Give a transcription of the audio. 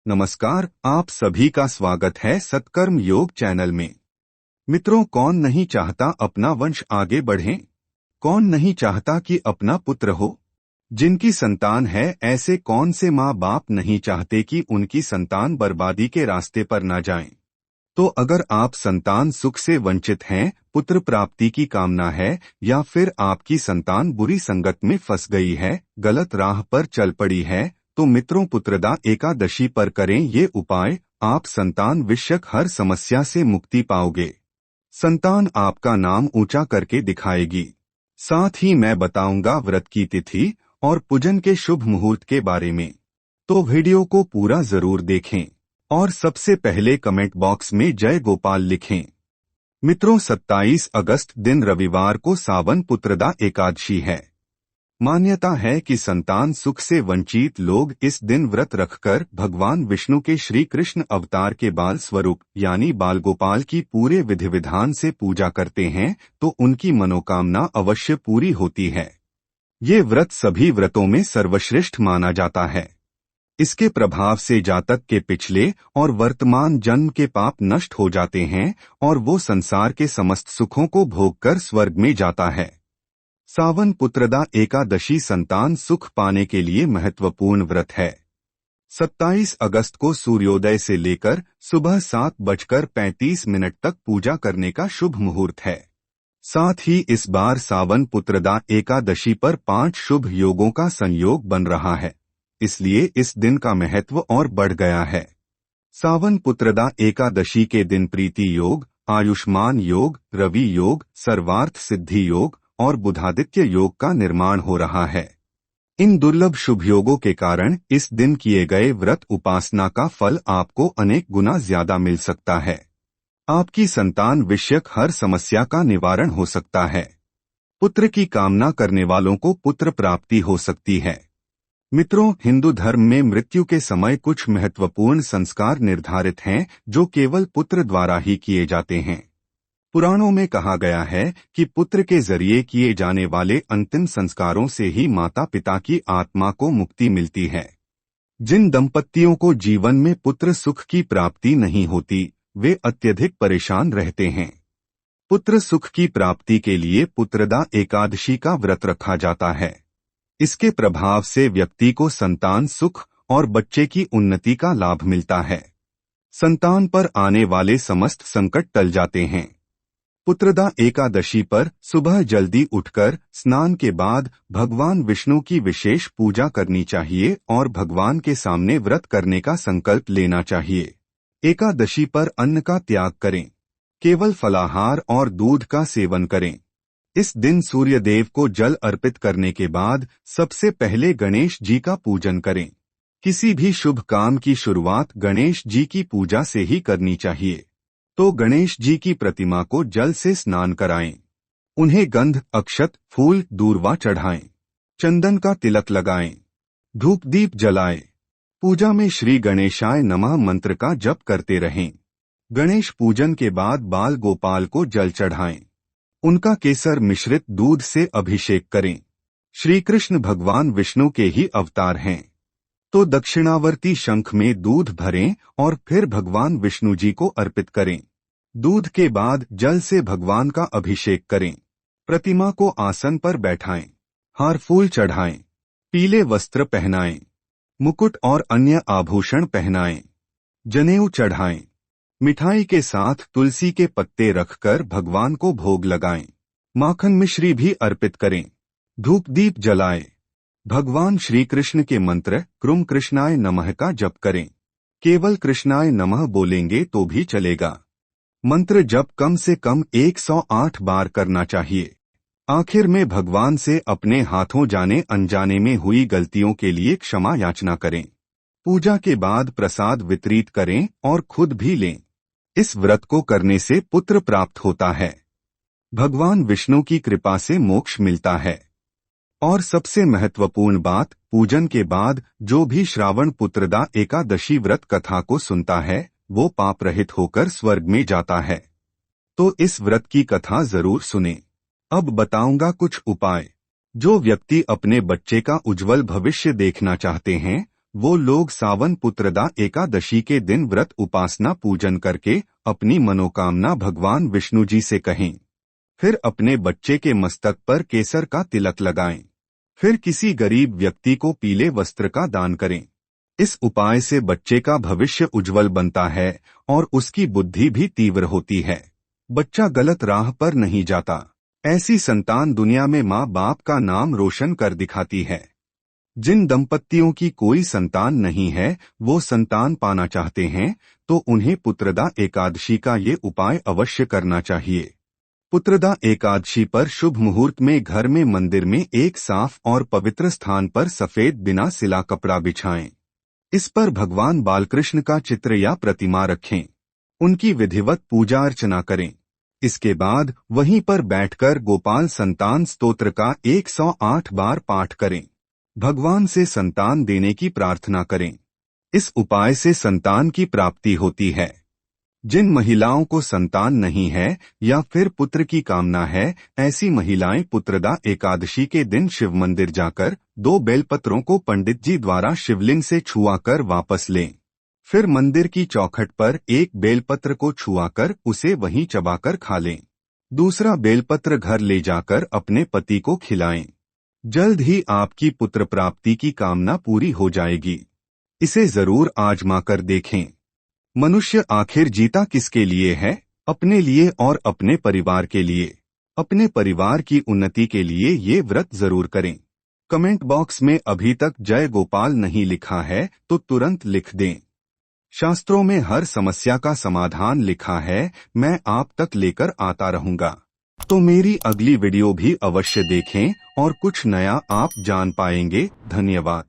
नमस्कार, आप सभी का स्वागत है सत्कर्म योग चैनल में। मित्रों, कौन नहीं चाहता अपना वंश आगे बढ़े? कौन नहीं चाहता कि अपना पुत्र हो? जिनकी संतान है, ऐसे कौन से माँ बाप नहीं चाहते कि उनकी संतान बर्बादी के रास्ते पर न जाए? तो अगर आप संतान सुख से वंचित हैं, पुत्र प्राप्ति की कामना है, या फिर आपकी संतान बुरी संगत में फंस गई है, गलत राह पर चल पड़ी है, तो मित्रों, पुत्रदा एकादशी पर करें ये उपाय। आप संतान विषयक हर समस्या से मुक्ति पाओगे। संतान आपका नाम ऊंचा करके दिखाएगी। साथ ही मैं बताऊंगा व्रत की तिथि और पूजन के शुभ मुहूर्त के बारे में। तो वीडियो को पूरा जरूर देखें और सबसे पहले कमेंट बॉक्स में जय गोपाल लिखें। मित्रों, 27 अगस्त दिन रविवार को सावन पुत्रदा एकादशी है। मान्यता है कि संतान सुख से वंचित लोग इस दिन व्रत रखकर भगवान विष्णु के श्री कृष्ण अवतार के बाल स्वरूप यानी बाल गोपाल की पूरे विधि विधान से पूजा करते हैं, तो उनकी मनोकामना अवश्य पूरी होती है। ये व्रत सभी व्रतों में सर्वश्रेष्ठ माना जाता है। इसके प्रभाव से जातक के पिछले और वर्तमान जन्म के पाप नष्ट हो जाते हैं और वो संसार के समस्त सुखों को भोगकर स्वर्ग में जाता है। सावन पुत्रदा एकादशी संतान सुख पाने के लिए महत्वपूर्ण व्रत है। 27 अगस्त को सूर्योदय से लेकर सुबह 7:35 तक पूजा करने का शुभ मुहूर्त है। साथ ही इस बार सावन पुत्रदा एकादशी पर 5 शुभ योगों का संयोग बन रहा है, इसलिए इस दिन का महत्व और बढ़ गया है। सावन पुत्रदा एकादशी के दिन प्रीति योग, आयुष्मान योग, रवि योग, सर्वार्थ सिद्धि योग और बुधादित्य योग का निर्माण हो रहा है। इन दुर्लभ शुभ योगों के कारण इस दिन किए गए व्रत उपासना का फल आपको अनेक गुना ज्यादा मिल सकता है। आपकी संतान विषयक हर समस्या का निवारण हो सकता है। पुत्र की कामना करने वालों को पुत्र प्राप्ति हो सकती है। मित्रों, हिंदू धर्म में मृत्यु के समय कुछ महत्वपूर्ण संस्कार निर्धारित हैं जो केवल पुत्र द्वारा ही किए जाते हैं। पुराणों में कहा गया है कि पुत्र के जरिए किए जाने वाले अंतिम संस्कारों से ही माता पिता की आत्मा को मुक्ति मिलती है। जिन दंपतियों को जीवन में पुत्र सुख की प्राप्ति नहीं होती, वे अत्यधिक परेशान रहते हैं। पुत्र सुख की प्राप्ति के लिए पुत्रदा एकादशी का व्रत रखा जाता है। इसके प्रभाव से व्यक्ति को संतान सुख और बच्चे की उन्नति का लाभ मिलता है। संतान पर आने वाले समस्त संकट टल जाते हैं। पुत्रदा एकादशी पर सुबह जल्दी उठकर स्नान के बाद भगवान विष्णु की विशेष पूजा करनी चाहिए और भगवान के सामने व्रत करने का संकल्प लेना चाहिए। एकादशी पर अन्न का त्याग करें। केवल फलाहार और दूध का सेवन करें। इस दिन सूर्य देव को जल अर्पित करने के बाद सबसे पहले गणेश जी का पूजन करें। किसी भी शुभ काम की शुरुआत गणेश जी की पूजा से ही करनी चाहिए। तो गणेश जी की प्रतिमा को जल से स्नान कराएं। उन्हें गंध, अक्षत, फूल, दूर्वा चढ़ाएं। चंदन का तिलक लगाएं। धूप दीप जलाएं। पूजा में श्री गणेशाय नमः मंत्र का जप करते रहें। गणेश पूजन के बाद बाल गोपाल को जल चढ़ाएं। उनका केसर मिश्रित दूध से अभिषेक करें। श्री कृष्ण भगवान विष्णु के ही अवतार हैं, तो दक्षिणावर्ती शंख में दूध भरें और फिर भगवान विष्णु जी को अर्पित करें। दूध के बाद जल से भगवान का अभिषेक करें। प्रतिमा को आसन पर बैठाएं। हार फूल चढ़ाएं। पीले वस्त्र पहनाएं। मुकुट और अन्य आभूषण पहनाएं। जनेऊ चढ़ाएं। मिठाई के साथ तुलसी के पत्ते रखकर भगवान को भोग लगाएं। माखन मिश्री भी अर्पित करें। धूप दीप जलाएं। भगवान श्री कृष्ण के मंत्र कृम कृष्णाय नमः का जप करें। केवल कृष्णाय नमः बोलेंगे तो भी चलेगा। मंत्र जप कम से कम 108 बार करना चाहिए। आखिर में भगवान से अपने हाथों जाने अनजाने में हुई गलतियों के लिए क्षमा याचना करें। पूजा के बाद प्रसाद वितरित करें और खुद भी लें। इस व्रत को करने से पुत्र प्राप्त होता है। भगवान विष्णु की कृपा से मोक्ष मिलता है। और सबसे महत्वपूर्ण बात, पूजन के बाद जो भी श्रावण पुत्रदा एकादशी व्रत कथा को सुनता है, वो पाप रहित होकर स्वर्ग में जाता है। तो इस व्रत की कथा जरूर सुने। अब बताऊंगा कुछ उपाय। जो व्यक्ति अपने बच्चे का उज्जवल भविष्य देखना चाहते हैं, वो लोग सावन पुत्रदा एकादशी के दिन व्रत उपासना पूजन करके अपनी मनोकामना भगवान विष्णु जी से कहें। फिर अपने बच्चे के मस्तक पर केसर का तिलक लगाएं। फिर किसी गरीब व्यक्ति को पीले वस्त्र का दान करें। इस उपाय से बच्चे का भविष्य उज्जवल बनता है और उसकी बुद्धि भी तीव्र होती है। बच्चा गलत राह पर नहीं जाता। ऐसी संतान दुनिया में माँ बाप का नाम रोशन कर दिखाती है। जिन दंपतियों की कोई संतान नहीं है, वो संतान पाना चाहते हैं, तो उन्हें पुत्रदा एकादशी का ये उपाय अवश्य करना चाहिए। पुत्रदा एकादशी पर शुभ मुहूर्त में घर में मंदिर में एक साफ और पवित्र स्थान पर सफेद बिना सिला कपड़ा बिछाएं। इस पर भगवान बालकृष्ण का चित्र या प्रतिमा रखें। उनकी विधिवत पूजा अर्चना करें। इसके बाद वहीं पर बैठकर गोपाल संतान स्तोत्र का 108 बार पाठ करें। भगवान से संतान देने की प्रार्थना करें। इस उपाय से संतान की प्राप्ति होती है। जिन महिलाओं को संतान नहीं है या फिर पुत्र की कामना है, ऐसी महिलाएं पुत्रदा एकादशी के दिन शिव मंदिर जाकर 2 बेलपत्रों को पंडित जी द्वारा शिवलिंग से छुआकर वापस लें। फिर मंदिर की चौखट पर एक बेलपत्र को छुआकर उसे वहीं चबाकर खा लें। दूसरा बेलपत्र घर ले जाकर अपने पति को खिलाएं। जल्द ही आपकी पुत्र प्राप्ति की कामना पूरी हो जाएगी। इसे जरूर आजमा कर देखें। मनुष्य आखिर जीता किसके लिए है? अपने लिए और अपने परिवार के लिए। अपने परिवार की उन्नति के लिए ये व्रत जरूर करें। कमेंट बॉक्स में अभी तक जय गोपाल नहीं लिखा है तो तुरंत लिख दें। शास्त्रों में हर समस्या का समाधान लिखा है, मैं आप तक लेकर आता रहूंगा। तो मेरी अगली वीडियो भी अवश्य देखें और कुछ नया आप जान पाएंगे। धन्यवाद।